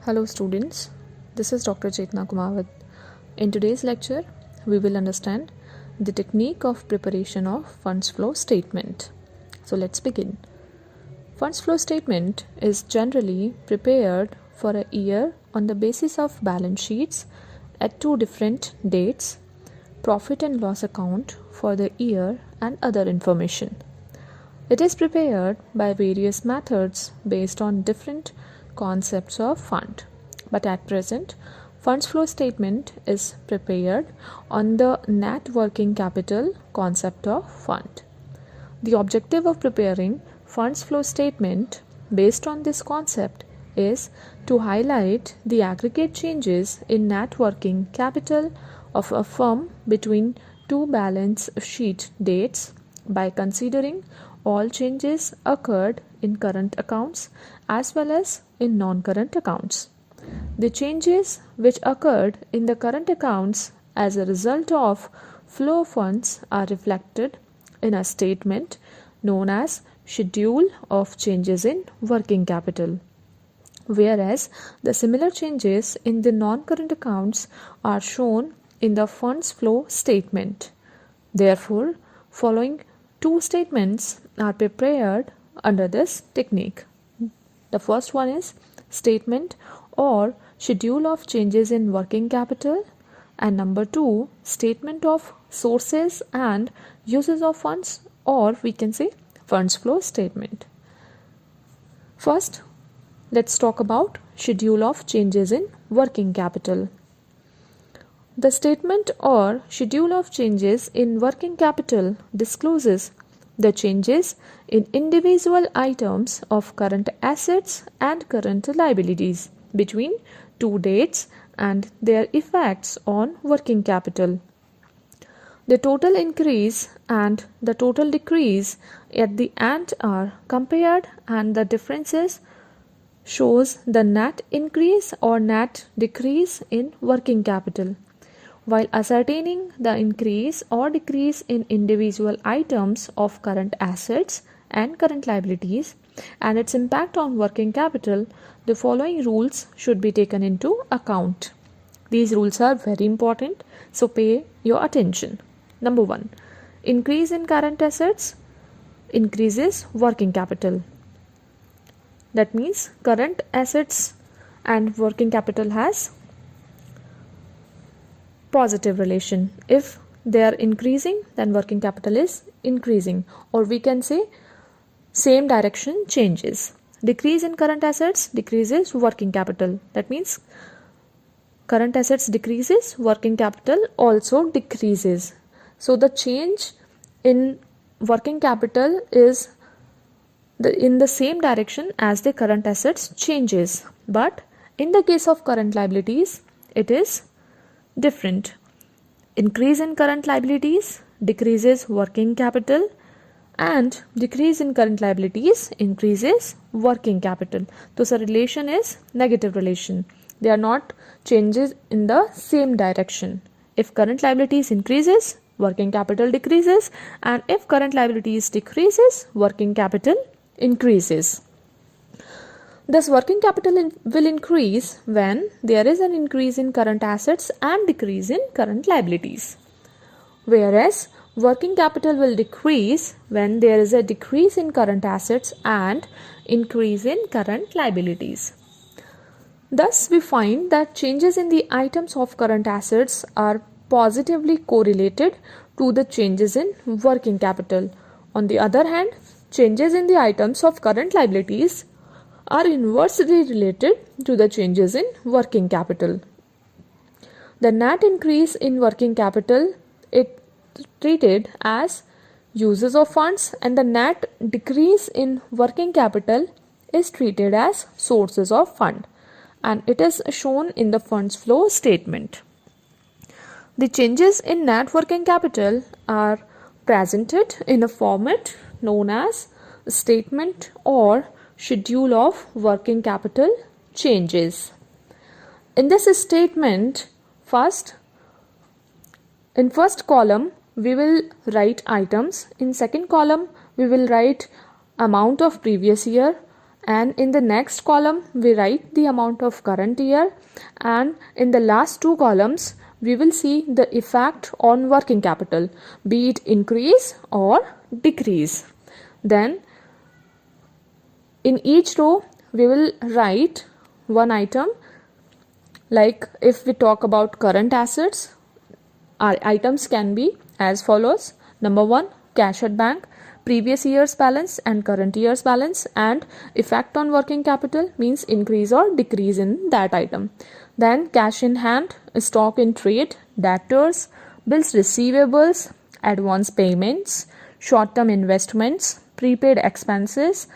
Hello students, this is Dr. Chetna Kumawat. In today's lecture, we will understand the technique of preparation of funds flow statement. So let's begin. Funds flow statement is generally prepared for a year on the basis of balance sheets at two different dates, profit and loss account for the year and other information. It is prepared by various methods based on different concepts of fund. But at present, funds flow statement is prepared on the net working capital concept of fund. The objective of preparing funds flow statement based on this concept is to highlight the aggregate changes in net working capital of a firm between two balance sheet dates by considering all changes occurred in current accounts as well as in non-current accounts. The changes which occurred in the current accounts as a result of flow of funds are reflected in a statement known as Schedule of Changes in Working Capital, whereas the similar changes in the non-current accounts are shown in the funds flow statement. Therefore, following two statements are prepared under this technique. The first one is statement or schedule of changes in working capital, and number two, statement of sources and uses of funds, or we can say funds flow statement. First, let's talk about schedule of changes in working capital. The statement or schedule of changes in working capital discloses the changes in individual items of current assets and current liabilities between two dates and their effects on working capital. The total increase and the total decrease at the end are compared, and the differences shows the net increase or net decrease in working capital. While ascertaining the increase or decrease in individual items of current assets and current liabilities and its impact on working capital, the following rules should be taken into account. These rules are very important, so pay your attention. Number 1. Increase in current assets increases working capital. That means current assets and working capital has positive relation. If they are increasing, then working capital is increasing, or we can say same direction changes. Decrease in current assets decreases working capital. That means current assets decreases, working capital also decreases. So the change in working capital is in the same direction as the current assets changes. But in the case of current liabilities, it is different. Increase in current liabilities decreases working capital, and decrease in current liabilities increases working capital. So the relation is negative relation. They are not changes in the same direction. If current liabilities increases, working capital decreases, and if current liabilities decreases, working capital increases. Thus, working capital will increase when there is an increase in current assets and decrease in current liabilities, whereas working capital will decrease when there is a decrease in current assets and increase in current liabilities. Thus, we find that changes in the items of current assets are positively correlated to the changes in working capital. On the other hand, changes in the items of current liabilities are inversely related to the changes in working capital. The net increase in working capital is treated as uses of funds, and the net decrease in working capital is treated as sources of fund, and it is shown in the funds flow statement. The changes in net working capital are presented in a format known as statement or schedule of working capital changes. In this statement, in first column we will write items, in second column we will write amount of previous year, and in the next column we write the amount of current year, and in the last two columns we will see the effect on working capital, be it increase or decrease. Then in each row we will write one item. Like if we talk about current assets, our items can be as follows. Number 1, cash at bank, previous year's balance and current year's balance, and effect on working capital means increase or decrease in that item. Then cash in hand, stock in trade, debtors, bills receivables, advance payments, short-term investments, prepaid expenses,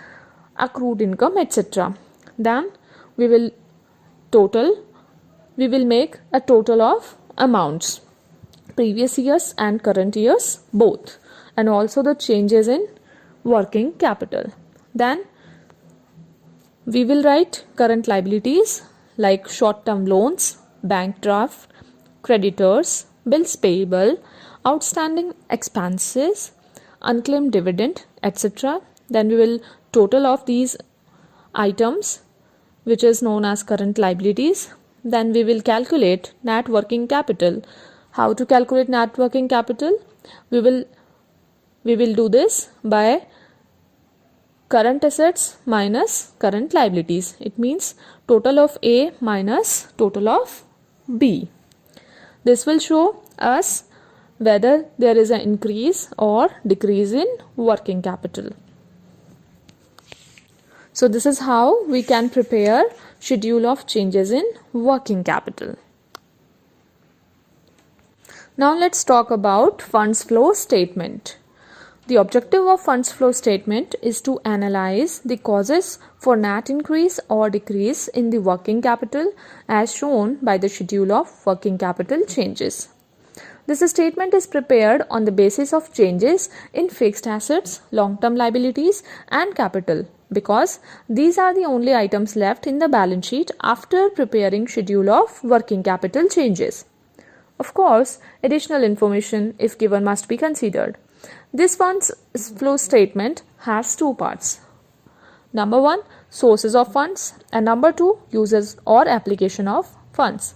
accrued income, etc. Then we will make a total of amounts, previous years and current years both, and also the changes in working capital. Then we will write current liabilities like short-term loans, bank draft, creditors, bills payable, outstanding expenses, unclaimed dividend, etc. Then we will total of these items, which is known as current liabilities. Then we will calculate net working capital. How to calculate net working capital? We will do this by current assets minus current liabilities. It means total of A minus total of B. This will show us whether there is an increase or decrease in working capital. So this is how we can prepare schedule of changes in working capital. Now let's talk about funds flow statement. The objective of funds flow statement is to analyze the causes for net increase or decrease in the working capital as shown by the schedule of working capital changes. This statement is prepared on the basis of changes in fixed assets, long-term liabilities and capital, because these are the only items left in the balance sheet after preparing schedule of working capital changes. Of course, additional information if given must be considered. This funds flow statement has two parts. Number 1, sources of funds, and number 2, uses or application of funds,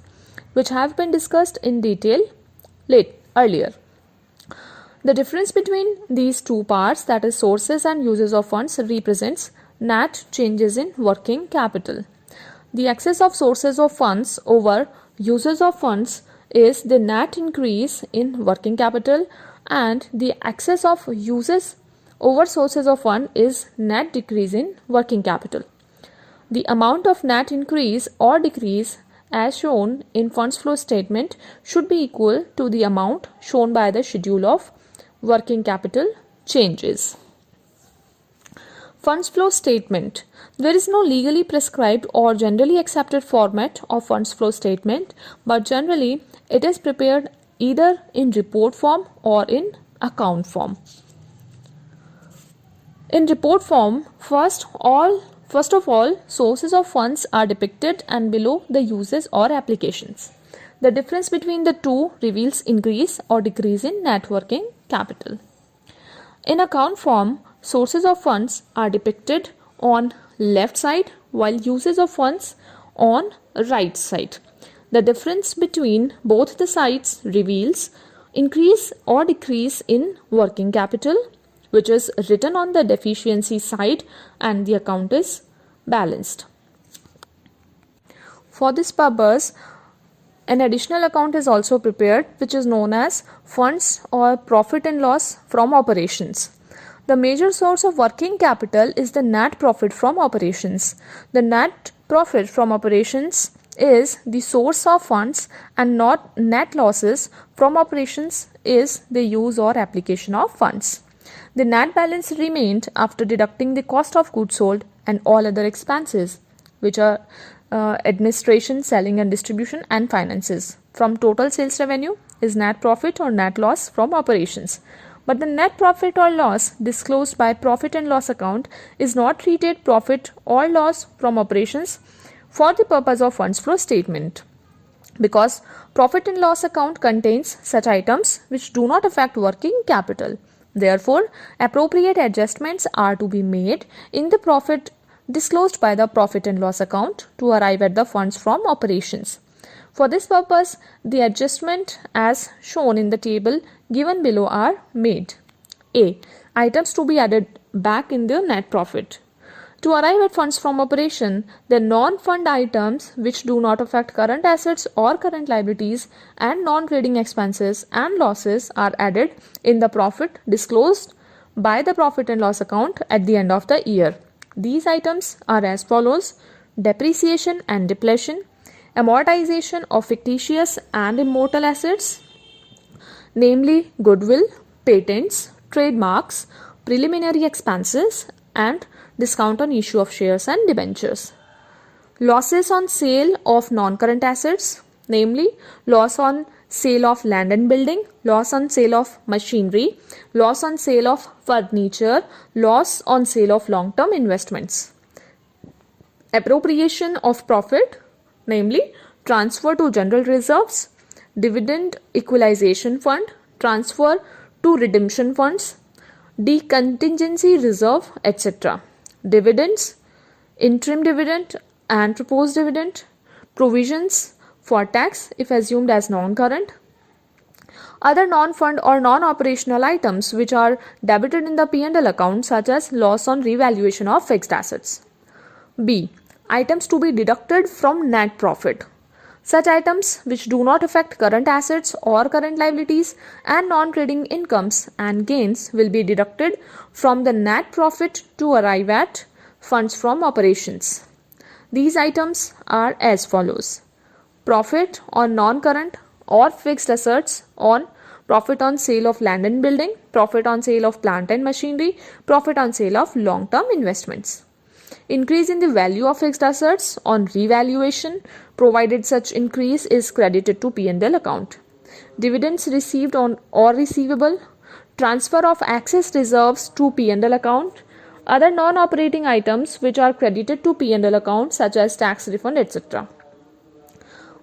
which have been discussed in detail earlier. The difference between these two parts, that is sources and uses of funds, represents net changes in working capital. The excess of sources of funds over uses of funds is the net increase in working capital, and the excess of uses over sources of fund is net decrease in working capital. The amount of net increase or decrease as shown in funds flow statement should be equal to the amount shown by the schedule of working capital changes. Funds flow statement. There is no legally prescribed or generally accepted format of funds flow statement, but generally it is prepared either in report form or in account form. In report form, first of all, sources of funds are depicted and below the uses or applications. The difference between the two reveals increase or decrease in net working capital. In account form, sources of funds are depicted on left side while uses of funds on right side. The difference between both the sides reveals increase or decrease in working capital, which is written on the deficiency side, and the account is balanced. For this purpose, an additional account is also prepared, which is known as funds or profit and loss from operations. The major source of working capital is the net profit from operations. The net profit from operations is the source of funds, and not net losses from operations is the use or application of funds. The net balance remained after deducting the cost of goods sold and all other expenses, which are administration, selling and distribution, and finances, from total sales revenue is net profit or net loss from operations. But the net profit or loss disclosed by profit and loss account is not treated profit or loss from operations for the purpose of funds flow statement, because profit and loss account contains such items which do not affect working capital. Therefore, appropriate adjustments are to be made in the profit disclosed by the profit and loss account to arrive at the funds from operations. For this purpose, the adjustment as shown in the table given below are made. A. Items to be added back in the net profit. To arrive at funds from operation, the non-fund items which do not affect current assets or current liabilities and non-trading expenses and losses are added in the profit disclosed by the profit and loss account at the end of the year. These items are as follows: depreciation and depletion, amortization of fictitious and immortal assets, namely goodwill, patents, trademarks, preliminary expenses, and discount on issue of shares and debentures. Losses on sale of non-current assets, namely loss on sale of land and building, loss on sale of machinery, loss on sale of furniture, loss on sale of long-term investments. Appropriation of profit, namely transfer to general reserves, dividend equalization fund, transfer to redemption funds, decontingency reserve, etc. Dividends, interim dividend and proposed dividend, provisions for tax if assumed as non-current, other non-fund or non-operational items which are debited in the P&L account, such as loss on revaluation of fixed assets. B. Items to be deducted from net profit. Such items which do not affect current assets or current liabilities and non-trading incomes and gains will be deducted from the net profit to arrive at funds from operations. These items are as follows: profit on non-current or fixed assets, on profit on sale of land and building, profit on sale of plant and machinery, profit on sale of long-term investments. Increase in the value of fixed assets on revaluation, provided such increase is credited to P&L account. Dividends received on or receivable, transfer of excess reserves to P&L account, other non-operating items which are credited to P&L account, such as tax refund, etc.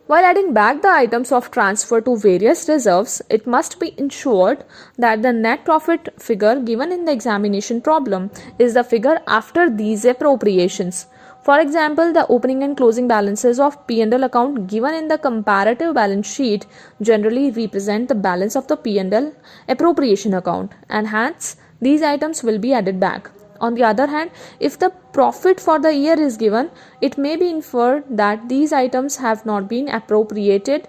While adding back the items of transfer to various reserves, it must be ensured that the net profit figure given in the examination problem is the figure after these appropriations. For example, the opening and closing balances of P&L account given in the comparative balance sheet generally represent the balance of the P&L appropriation account, and hence these items will be added back. On the other hand, if the profit for the year is given, it may be inferred that these items have not been appropriated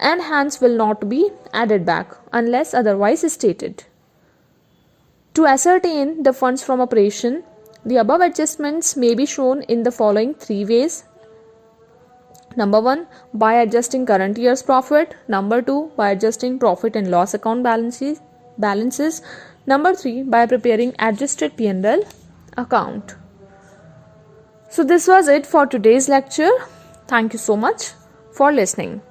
and hence will not be added back unless otherwise stated. To ascertain the funds from operation, the above adjustments may be shown in the following three ways. Number 1, by adjusting current year's profit. Number 2, by adjusting profit and loss account balances. Number 3, by preparing adjusted P&L account. So this was it for today's lecture. Thank you so much for listening.